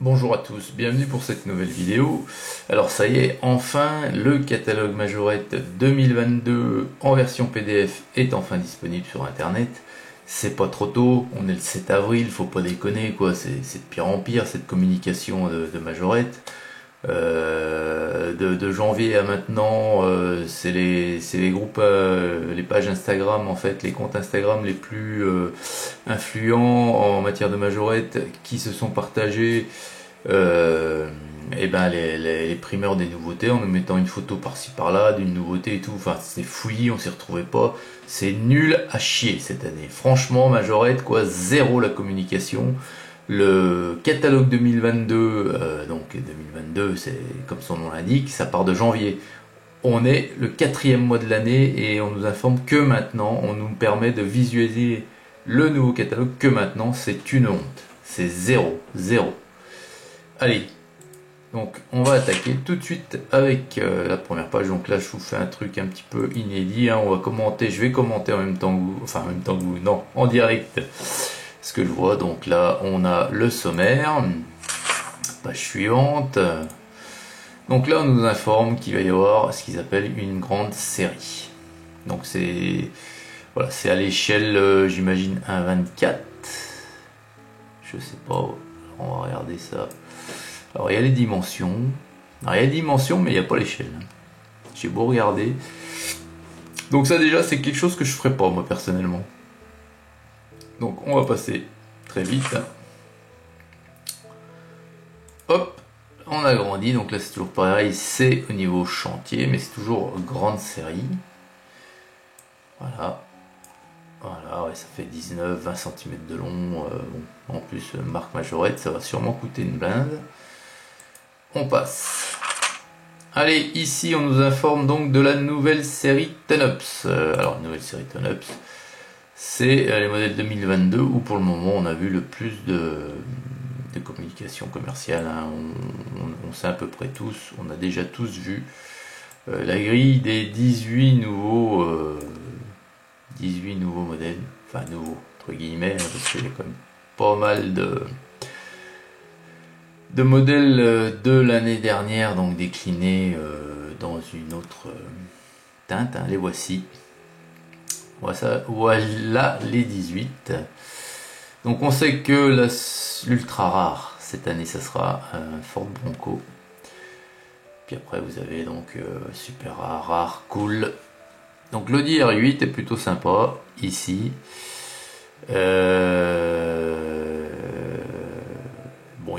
Bonjour à tous, bienvenue pour cette nouvelle vidéo. Alors ça y est, enfin le catalogue Majorette 2022 en version PDF est enfin disponible sur internet. C'est pas trop tôt, on est le 7 avril, faut pas déconner quoi, c'est de pire en pire cette communication de Majorette. De janvier à maintenant, c'est les groupes, les pages Instagram en fait, les comptes Instagram les plus influents en matière de Majorette qui se sont partagés et ben les primeurs des nouveautés en nous mettant une photo par-ci par-là d'une nouveauté et tout. Enfin c'est fouillis, on s'y retrouvait pas. C'est nul à chier cette année. Franchement Majorette quoi, zéro la communication. Le catalogue 2022, donc 2022, c'est comme son nom l'indique, ça part de janvier. On est le 4e mois de l'année et on nous informe que maintenant, on nous permet de visualiser le nouveau catalogue que maintenant, c'est une honte. C'est zéro, zéro. Allez, donc on va attaquer tout de suite avec la première page. Donc là, je vous fais un truc un petit peu inédit. Hein. On va commenter, je vais commenter en même temps que vous, enfin en même temps que vous, non, en direct. Ce que je vois, donc là on a le sommaire, page suivante. Donc là on nous informe qu'il va y avoir ce qu'ils appellent une grande série. Donc c'est voilà, c'est à l'échelle j'imagine 1,24. Je sais pas, on va regarder ça. Alors il y a les dimensions. Alors il y a les dimensions mais il n'y a pas l'échelle. J'ai beau regarder. Donc ça déjà c'est quelque chose que je ferais pas moi personnellement. Donc on va passer très vite. Hop, on agrandit. Donc là c'est toujours pareil, c'est au niveau chantier, mais c'est toujours grande série. Voilà. Voilà, ouais, ça fait 19-20 cm de long. Bon, en plus, marque Majorette, ça va sûrement coûter une blinde. On passe. Allez, ici on nous informe donc de la nouvelle série Ton-Ups. Alors, nouvelle série Ton-Ups. C'est les modèles 2022 où pour le moment on a vu le plus de communication commerciale. Hein. On sait à peu près tous, on a déjà tous vu la grille des 18 nouveaux modèles, enfin nouveaux entre guillemets, hein, parce qu'il y a quand même pas mal de modèles de l'année dernière, donc déclinés dans une autre teinte. Hein. Les voici. Voilà les 18. Donc on sait que l'ultra rare cette année ça sera un Ford Bronco. Puis après vous avez donc super rare, rare, cool. Donc l'Audi R8 est plutôt sympa ici. Bon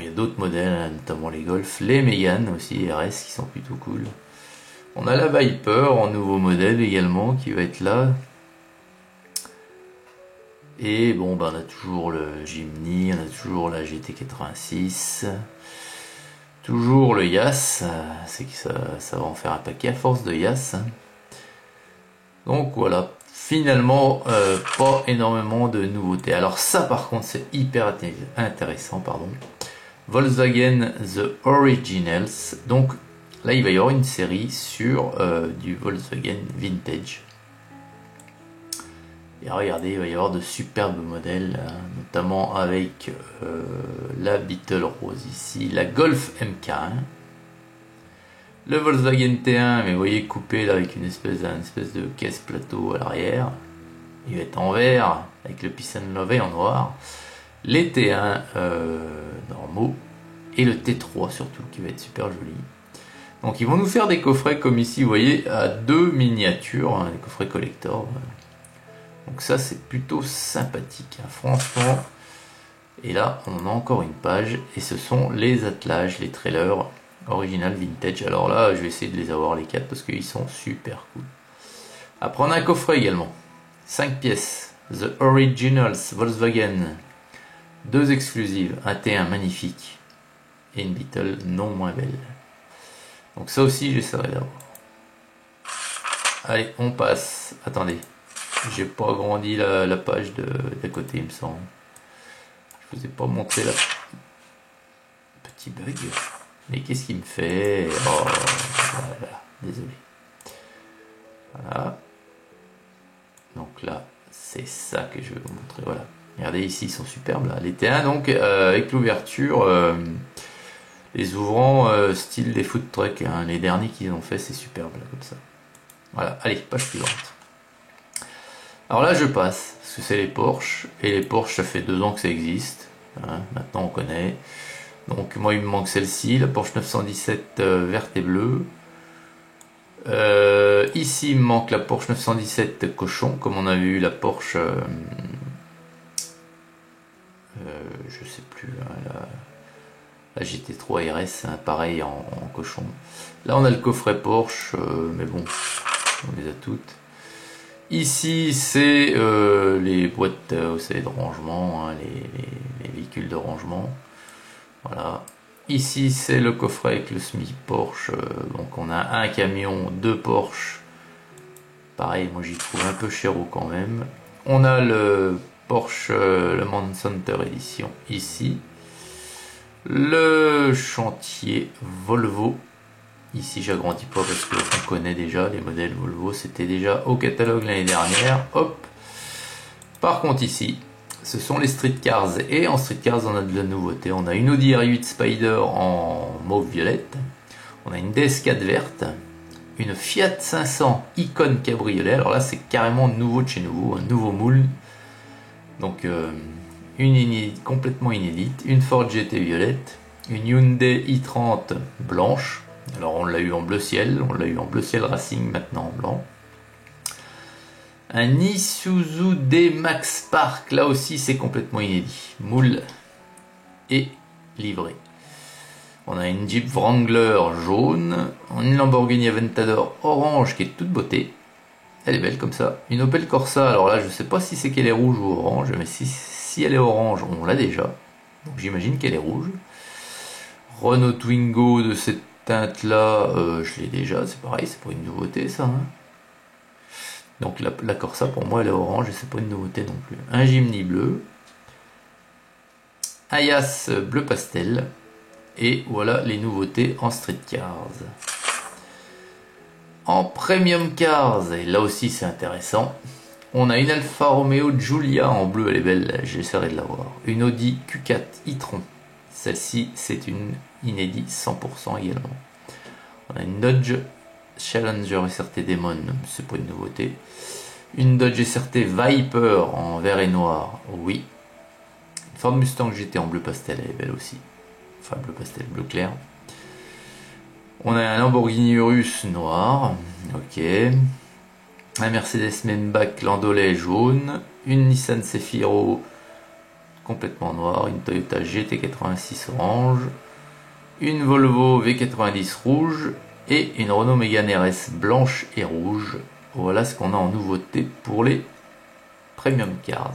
il y a d'autres modèles, hein, notamment les Golf, les Mégane aussi RS qui sont plutôt cool. On a la Viper en nouveau modèle également qui va être là. Et bon, ben on a toujours le Jimny, on a toujours la GT86, toujours le Yass, c'est que ça va en faire un paquet à force de Yass. Donc voilà, finalement, pas énormément de nouveautés. Alors ça par contre, c'est hyper intéressant, pardon. Volkswagen The Originals, donc là il va y avoir une série sur du Volkswagen Vintage. Et regardez, il va y avoir de superbes modèles, hein, notamment avec la Beetle Rose ici, la Golf MK1, le Volkswagen T1, mais vous voyez coupé là avec une espèce de caisse plateau à l'arrière. Il va être en vert avec le Peace and Love en noir, les T1 normaux et le T3 surtout qui va être super joli. Donc ils vont nous faire des coffrets comme ici, vous voyez, à deux miniatures, hein, des coffrets collector. Donc ça c'est plutôt sympathique, hein, franchement. Et là on a encore une page et ce sont les attelages, les trailers original vintage. Alors là je vais essayer de les avoir les 4 parce qu'ils sont super cool. Après on a un coffret également, 5 pièces, The Originals Volkswagen, 2 exclusives, un T1 magnifique et une Beetle non moins belle. Donc ça aussi j'essaierai d'avoir. Allez on passe, attendez. J'ai pas agrandi la page d'à côté, il me semble. Je vous ai pas montré la petit bug. Mais qu'est-ce qu'il me fait? Oh, voilà, désolé. Voilà. Donc là, c'est ça que je vais vous montrer. Voilà. Regardez ici, ils sont superbes là. Les T1 donc avec l'ouverture Les ouvrants style des food trucks, hein. Les derniers qu'ils ont fait, c'est superbe là, comme ça. Voilà, allez, page suivante. Alors là, je passe, parce que c'est les Porsche, et les Porsche, ça fait 2 ans que ça existe. Hein, maintenant, on connaît. Donc, moi, il me manque celle-ci, la Porsche 917 verte et bleue. Ici, il me manque la Porsche 917 cochon, comme on a vu la Porsche... je sais plus, hein, la GT3 RS, hein, pareil en cochon. Là, on a le coffret Porsche, mais bon, on les a toutes. Ici, c'est les boîtes de rangement, hein, les véhicules de rangement. Voilà. Ici, c'est le coffret avec le SMI Porsche. Donc, on a un camion, 2 Porsche. Pareil, moi j'y trouve un peu cher quand même. On a le Porsche Le Monde Center Edition ici. Le chantier Volvo. Ici, j'agrandis pas parce qu'on connaît déjà les modèles Volvo. C'était déjà au catalogue l'année dernière. Hop. Par contre, ici, ce sont les street cars. Et en street cars, on a de la nouveauté. On a une Audi R8 Spider en mauve violette. On a une DS4 verte. Une Fiat 500 Icon Cabriolet. Alors là, c'est carrément nouveau de chez nouveau. Un nouveau moule. Donc, une inédite, complètement inédite. Une Ford GT violette. Une Hyundai i30 blanche. Alors on l'a eu en bleu ciel, on l'a eu en bleu ciel Racing, maintenant en blanc. Un Isuzu D-Max Spark, là aussi c'est complètement inédit. Moule et livré. On a une Jeep Wrangler jaune, une Lamborghini Aventador orange qui est toute beauté. Elle est belle comme ça. Une Opel Corsa, alors là je sais pas si c'est qu'elle est rouge ou orange, mais si elle est orange, on l'a déjà. Donc j'imagine qu'elle est rouge. Renault Twingo de cette teinte là, je l'ai déjà, c'est pareil, c'est pas une nouveauté ça. Hein. Donc la Corsa pour moi elle est orange et c'est pas une nouveauté non plus. Un Jimny bleu, Ayas bleu pastel, et voilà les nouveautés en street cars. En premium cars, et là aussi c'est intéressant, on a une Alfa Romeo Giulia en bleu, elle est belle, j'essaierai de la voir. Une Audi Q4 e-tron. Celle-ci, c'est une inédite 100% également. On a une Dodge Challenger SRT Demon, c'est pas une nouveauté. Une Dodge SRT Viper en vert et noir, oui. Une Ford Mustang GT en bleu pastel, elle est belle aussi. Enfin, bleu pastel, bleu clair. On a un Lamborghini Urus noir, ok. Un Mercedes Maybach Landaulet jaune. Une Nissan Cefiro complètement noir, une Toyota GT86 orange, une Volvo V90 rouge et une Renault Mégane RS blanche et rouge. Voilà ce qu'on a en nouveauté pour les Premium Cars.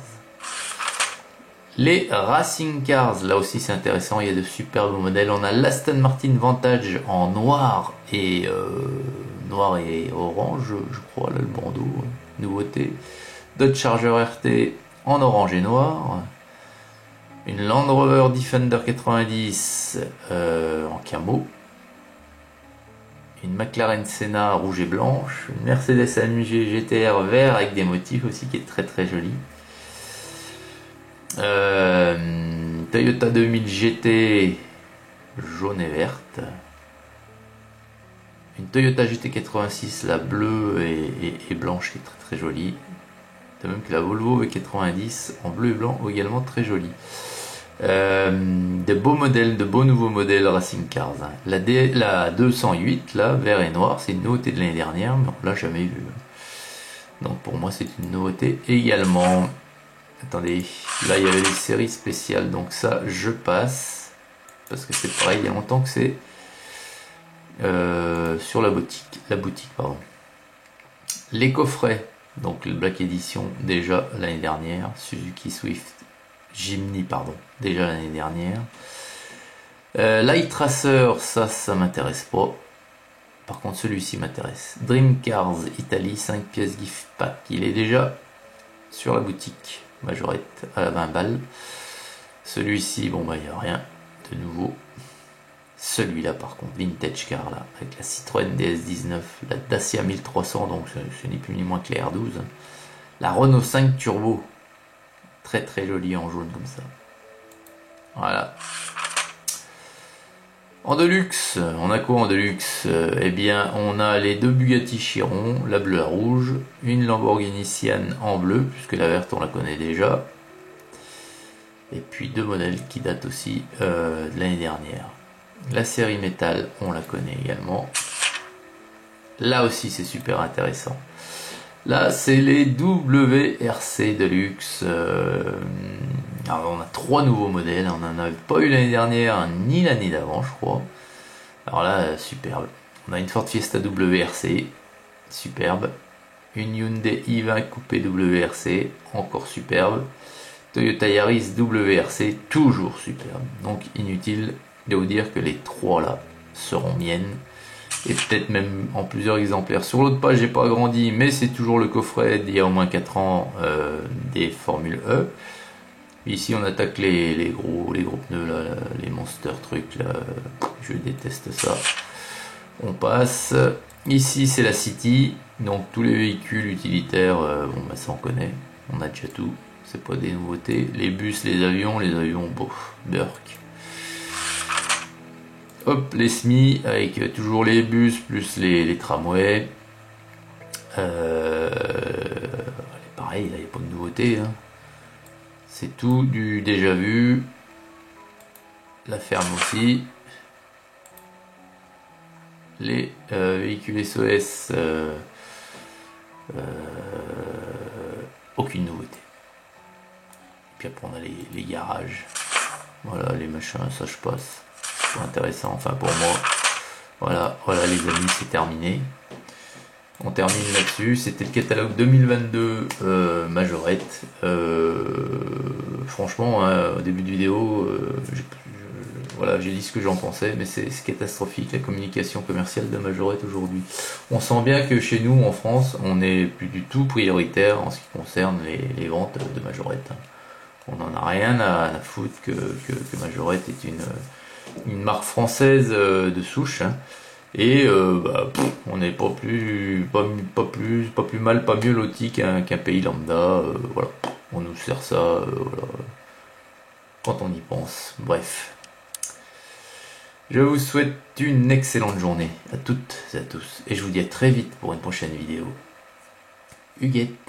Les Racing Cars, là aussi c'est intéressant, il y a de superbes modèles. On a l'Aston Martin Vantage en noir et orange, je crois, là le bandeau, nouveauté. Dodge Charger RT en orange et noir. Une Land Rover Defender 90 en camo. Une McLaren Senna rouge et blanche. Une Mercedes AMG GTR vert avec des motifs aussi qui est très très jolie. Toyota 2000 GT jaune et verte. Une Toyota GT86 la bleue et blanche qui est très très jolie. De même que la Volvo V90 en bleu et blanc également très jolie. De beaux modèles, de beaux nouveaux modèles Racing Cars. Hein. La 208, là, vert et noir, c'est une nouveauté de l'année dernière, mais on l'a jamais vue. Donc pour moi, c'est une nouveauté également. Attendez, là il y avait des séries spéciales, donc ça je passe. Parce que c'est pareil, il y a longtemps que c'est sur la boutique, pardon. Les coffrets, donc le Black Edition déjà l'année dernière, Suzuki Swift. Jimny, pardon, déjà l'année dernière. Light Tracer, ça m'intéresse pas. Par contre, celui-ci m'intéresse. Dream Cars Italie, 5 pièces gift pack. Il est déjà sur la boutique Majorette à 20 balles. Celui-ci, bon, bah, il n'y a rien de nouveau. Celui-là, par contre, Vintage Car, là, avec la Citroën DS19, la Dacia 1300, donc ce n'est plus ni moins que la R12. La Renault 5 Turbo. Très très joli en jaune comme ça. Voilà. En Deluxe, on a quoi en Deluxe? Eh bien, on a les deux Bugatti Chiron, la bleue, la rouge, une Lamborghini Sian en bleu, puisque la verte on la connaît déjà, et puis deux modèles qui datent aussi de l'année dernière. La série métal, on la connaît également. Là aussi, c'est super intéressant. Là, c'est les WRC Deluxe. Alors, on a 3 nouveaux modèles. On n'en avait pas eu l'année dernière, ni l'année d'avant, je crois. Alors là, superbe. On a une Ford Fiesta WRC, superbe. Une Hyundai i20 coupé WRC, encore superbe. Toyota Yaris WRC, toujours superbe. Donc, inutile de vous dire que les 3 là seront miennes. Et peut-être même en plusieurs exemplaires. Sur l'autre page, j'ai pas agrandi, mais c'est toujours le coffret d'il y a au moins 4 ans des Formule E. Ici, on attaque les gros pneus, là, les monster trucs, là. Je déteste ça. On passe. Ici, c'est la City, donc tous les véhicules utilitaires, bon, bah, ça on connaît, on a déjà tout, c'est pas des nouveautés. Les bus, les avions, bof, Burk. Hop, les SMI avec toujours les bus plus les tramways. Pareil, là il n'y a pas de nouveauté. Hein. C'est tout du déjà vu. La ferme aussi. Les véhicules SOS. Aucune nouveauté. Et puis après on a les garages. Voilà, les machins, ça je passe. Intéressant, enfin pour moi. Voilà les amis, c'est terminé. On termine là-dessus. C'était le catalogue 2022 Majorette. Franchement, hein, au début de vidéo, voilà, j'ai dit ce que j'en pensais, mais c'est catastrophique la communication commerciale de Majorette aujourd'hui. On sent bien que chez nous, en France, on n'est plus du tout prioritaire en ce qui concerne les ventes de Majorette. On n'en a rien à foutre que Majorette est une marque française de souche, hein. Et on n'est pas plus mal, pas mieux loti qu'un pays lambda. Voilà, on nous sert ça voilà, quand on y pense. Bref, je vous souhaite une excellente journée à toutes et à tous, et je vous dis à très vite pour une prochaine vidéo. Huguette.